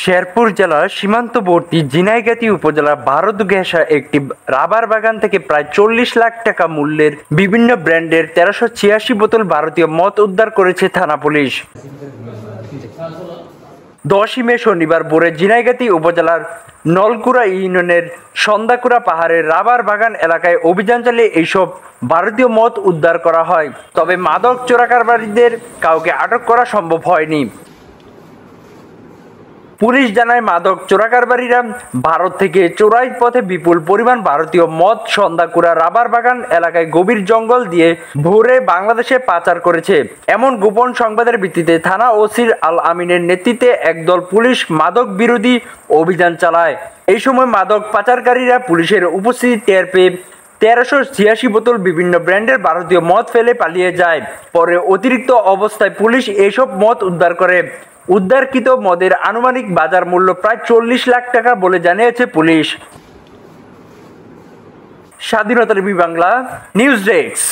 শেরপুর জেলার সীমান্তবর্তী ঝিনাইগাতী উপজেলার ভারত ঘেঁষা একটি রাবার বাগান থেকে প্রায় ৪০ লাখ টাকা মূল্যের বিভিন্ন ব্র্যান্ডের ১৩৮৬ বোতল ভারতীয় মদ উদ্ধার করেছে থানা পুলিশ। ১০ই মে শনিবার ভোরে ঝিনাইগাতী উপজেলার নলকুড়া ইউনিয়নের সন্ধ্যাকুড়া পাহাড়ের রাবার বাগান এলাকায় অভিযান চালিয়ে এইসব ভারতীয় মদ উদ্ধার করা হয়। তবে মাদক চোরাকারবারিদের কাউকে আটক করা সম্ভব হয়নি। পুলিশ জানায়, মাদক চোরাকারবারীরা ভারত থেকে চোরাই পথে বিপুল পরিমাণ ভারতীয় মদ সন্ধ্যাকুড়া রাবার বাগান এলাকায় গভীর জঙ্গল দিয়ে ভোরে বাংলাদেশে পাচার করেছে। এমন গোপন সংবাদের ভিত্তিতে থানা ওসির আল আমিনের নেতৃত্বে একদল পুলিশ মাদক বিরোধী অভিযান চালায়। এই সময় মাদক পাচারকারীরা পুলিশের উপস্থিতি টের পেয়ে ১৩৮৬ বোতল বিভিন্ন ব্র্যান্ডের ভারতীয় মদ ফেলে পালিয়ে যায়। পরে অতিরিক্ত অবস্থায় পুলিশ এইসব মদ উদ্ধার করে। উদ্ধারকৃত মদের আনুমানিক বাজার মূল্য প্রায় ৪০ লাখ টাকা বলে জানিয়েছে পুলিশ। স্বাধীনতা টিভি বাংলা নিউজ ডেস্ক।